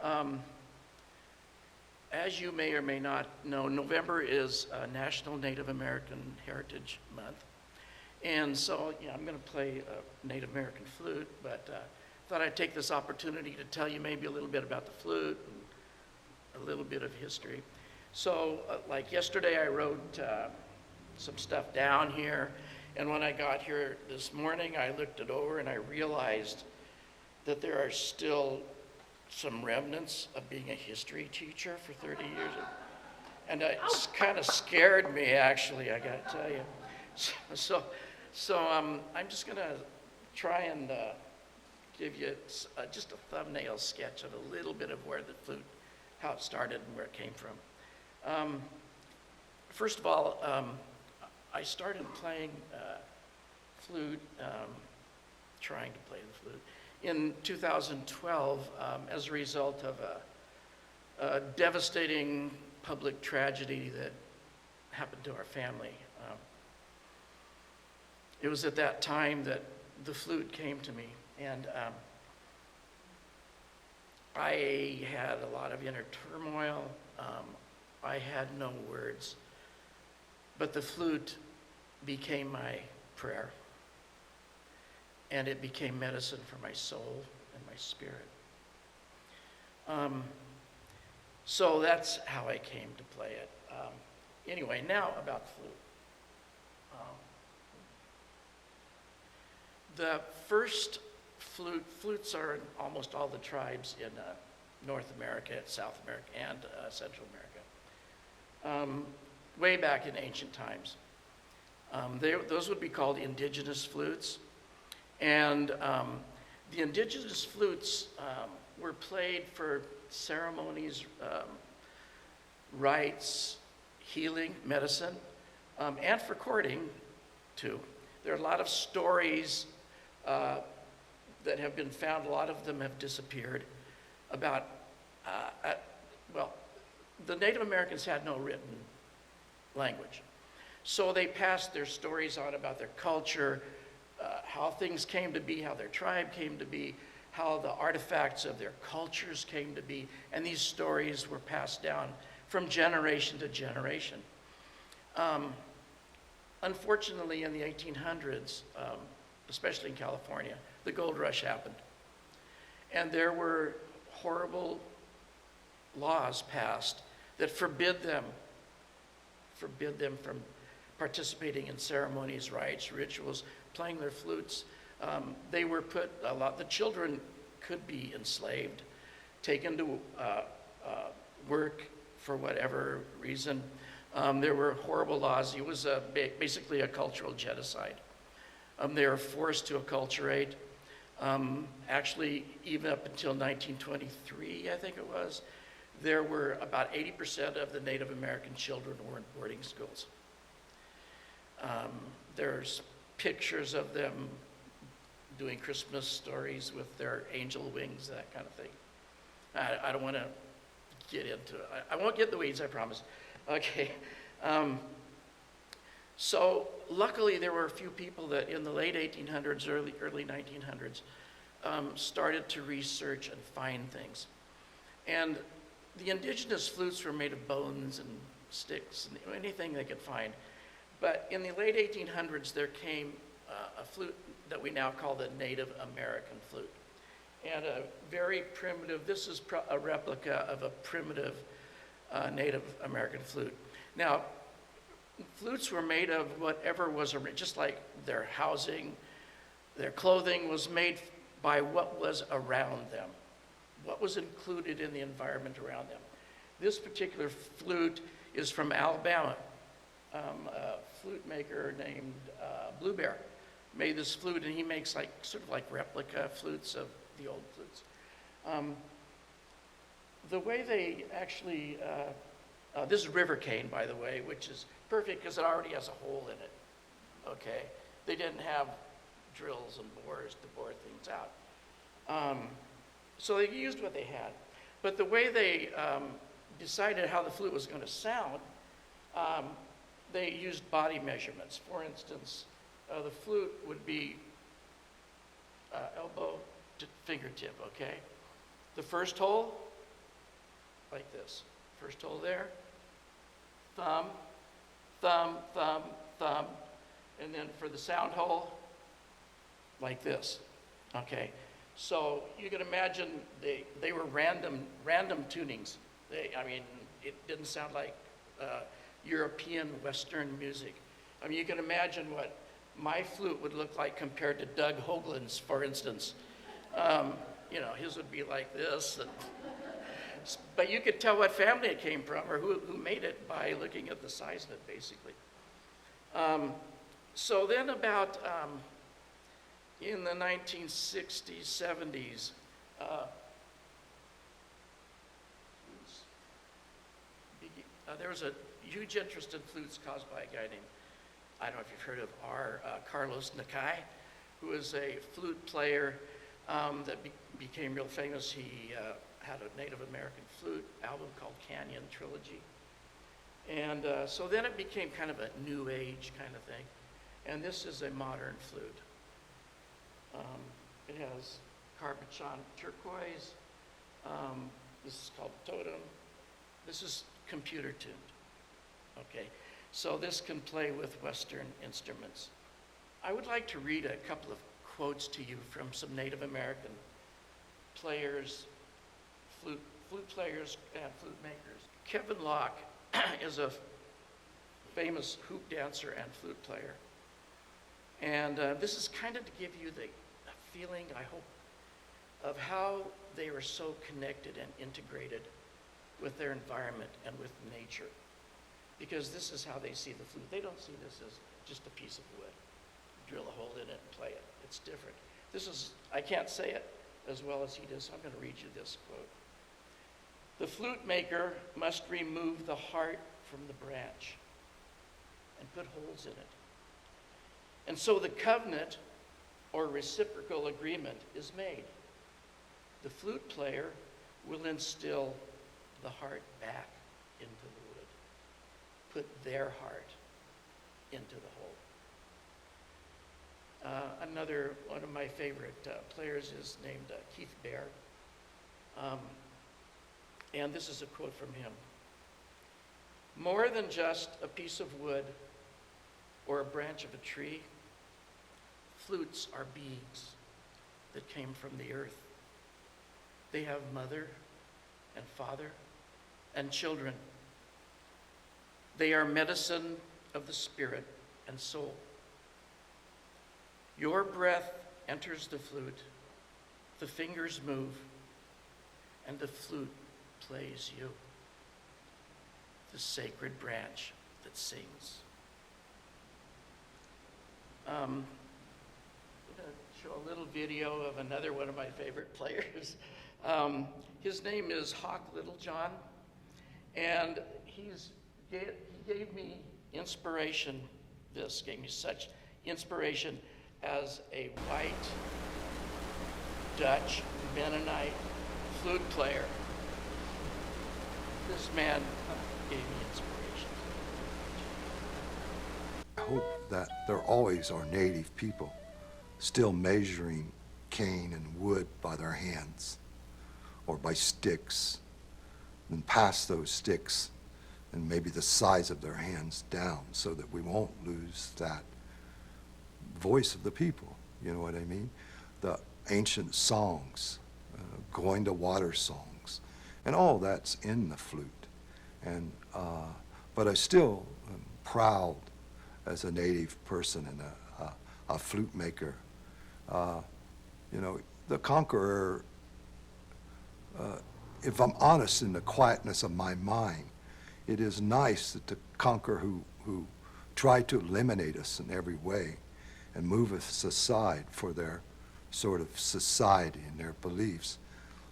Um, as you may or may not know, November is National Native American Heritage Month. And so, I'm going to play a Native American flute, but thought I'd take this opportunity to tell you maybe a little bit about the flute and a little bit of history. So, like yesterday, I wrote some stuff down here, and when I got here this morning, I looked it over and I realized that there are still some remnants of being a history teacher for 30 years. And it's kind of scared me, actually, I got to tell you. So I'm just going to try and give you just a thumbnail sketch of a little bit of where the flute, how it started and where it came from. First of all, I started playing flute, trying to play the flute, in 2012 as a result of a devastating public tragedy that happened to our family. It was at that time that the flute came to me, and I had a lot of inner turmoil. I had no words, but the flute became my prayer, and it became medicine for my soul and my spirit. So that's how I came to play it. Anyway, now about the flute. The first flutes are in almost all the tribes in North America, South America, and Central America. Way back in ancient times. Those would be called indigenous flutes. And the indigenous flutes were played for ceremonies, rites, healing, medicine, and for courting, too. There are a lot of stories that have been found. A lot of them have disappeared about, the Native Americans had no written language. So they passed their stories on about their culture, how things came to be, how their tribe came to be, how the artifacts of their cultures came to be, and these stories were passed down from generation to generation. Unfortunately, in the 1800s, especially in California, the gold rush happened. And there were horrible laws passed that forbid them from participating in ceremonies, rites, rituals, playing their flutes. They were the children could be enslaved, taken to work for whatever reason. There were horrible laws. It was basically a cultural genocide. They were forced to acculturate. Actually, even up until 1923, I think it was, there were about 80% of the Native American children were in boarding schools. There's pictures of them doing Christmas stories with their angel wings, that kind of thing. I don't want to get into it. I won't get in the weeds, I promise. Okay. So luckily there were a few people that in the late 1800s, early 1900s, started to research and find things. And the indigenous flutes were made of bones and sticks and anything they could find. But in the late 1800s, there came a flute that we now call the Native American flute. And a very primitive, this is a replica of a primitive Native American flute. Now, flutes were made of whatever was, just like their housing, their clothing was made by what was around them, what was included in the environment around them. This particular flute is from Alabama. A flute maker named Blue Bear made this flute, and he makes sort of like replica flutes of the old flutes. The way they actually, this is river cane, by the way, which is perfect because it already has a hole in it, okay? They didn't have drills and bores to bore things out. So they used what they had. But the way they decided how the flute was going to sound, they used body measurements. For instance, the flute would be elbow to fingertip, okay? The first hole like this. First hole there, thumb, thumb, thumb, thumb, and then for the sound hole, like this, okay? So you can imagine they were random tunings. I mean, it didn't sound like European Western music. I mean, you can imagine what my flute would look like compared to Doug Hoagland's, for instance. You know, his would be like this. But you could tell what family it came from or who made it by looking at the size of it, basically. So then about in the 1960s, 70s, there was a huge interest in flutes caused by a guy named, I don't know if you've heard of Carlos Nakai, who was a flute player that became real famous. He had a Native American flute album called Canyon Trilogy. And so then it became kind of a new age kind of thing. And this is a modern flute. It has cabochon turquoise. This is called totem. This is computer tuned. Okay, so this can play with Western instruments. I would like to read a couple of quotes to you from some Native American players, flute players and flute makers. Kevin Locke is a famous hoop dancer and flute player. And this is kind of to give you the feeling, I hope, of how they were so connected and integrated with their environment and with nature. Because this is how they see the flute. They don't see this as just a piece of wood. Drill a hole in it and play it. It's different. This is, I can't say it as well as he does, so I'm going to read you this quote. The flute maker must remove the heart from the branch and put holes in it. And so the covenant or reciprocal agreement is made. The flute player will instill the heart back into the wood, put their heart into the hole. Another one of my favorite players is named Keith Bear. And this is a quote from him. More than just a piece of wood or a branch of a tree, flutes are beings that came from the earth. They have mother and father and children. They are medicine of the spirit and soul. Your breath enters the flute, the fingers move, and the flute plays you, the sacred branch that sings. I'm going to show a little video of another one of my favorite players. His name is Hawk Littlejohn, and he gave me inspiration. This gave me such inspiration as a white Dutch Mennonite flute player. This man gave me inspiration. I hope that there always are native people still measuring cane and wood by their hands or by sticks, and pass those sticks and maybe the size of their hands down so that we won't lose that voice of the people, you know what I mean? The ancient songs, going to water songs, and all that's in the flute. And but I still am proud as a native person and a flute maker. You know, the conqueror, if I'm honest in the quietness of my mind, it is nice that the conqueror who tried to eliminate us in every way and move us aside for their sort of society and their beliefs,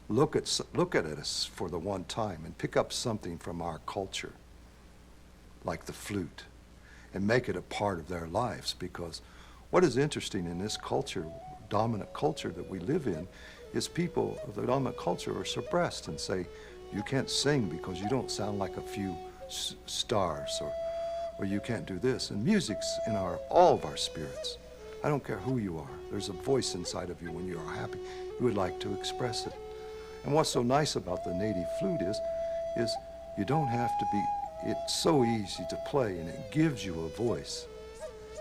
look at us for the one time and pick up something from our culture, like the flute, and make it a part of their lives. Because what is interesting in this culture, dominant culture that we live in, is people of the dominant culture are suppressed and say, you can't sing because you don't sound like a few stars, or you can't do this. And music's in all of our spirits. I don't care who you are. There's a voice inside of you when you are happy. You would like to express it. And what's so nice about the native flute is is you don't have to be, it's so easy to play, and it gives you a voice,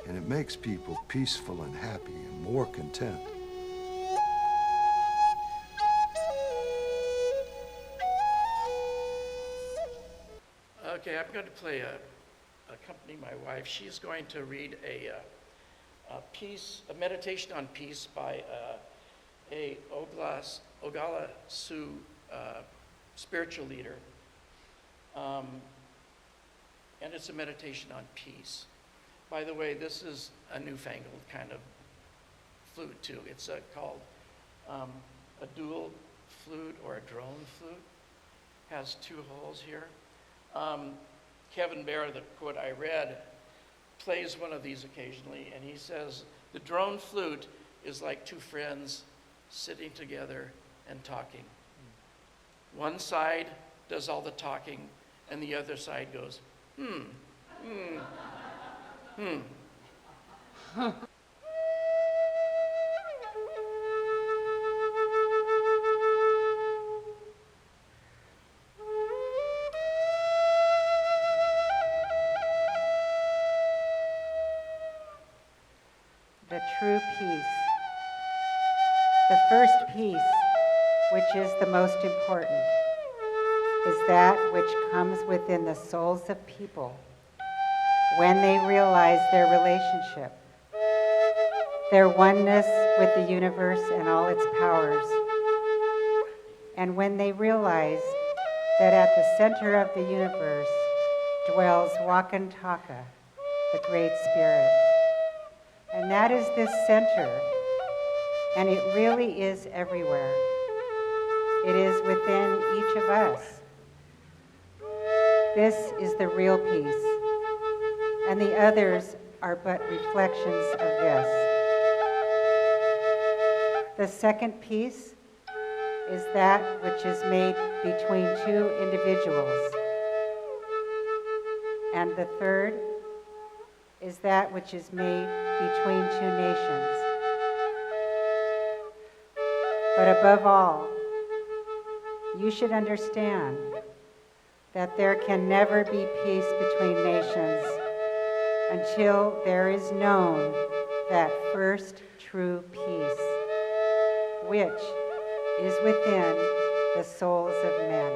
and it makes people peaceful and happy and more content. Okay, I'm going to play accompany my wife. She's going to read a piece, a meditation on peace by a Oglala Sioux spiritual leader. And it's a meditation on peace. By the way, this is a newfangled kind of flute too. It's called a dual flute or a drone flute. Has 2 holes here. Kevin Bear, the quote I read, plays one of these occasionally, and he says, the drone flute is like 2 friends sitting together and talking. One side does all the talking, and the other side goes, The true peace. The first peace, which is the most important, is that which comes within the souls of people when they realize their relationship, their oneness with the universe and all its powers, and when they realize that at the center of the universe dwells Wakantaka, the Great Spirit. And that is this center, and it really is everywhere. It is within each of us. This is the real peace, and the others are but reflections of this. The second peace is that which is made between 2 individuals, and the third is that which is made between 2 nations. But above all, you should understand that there can never be peace between nations until there is known that first true peace, which is within the souls of men.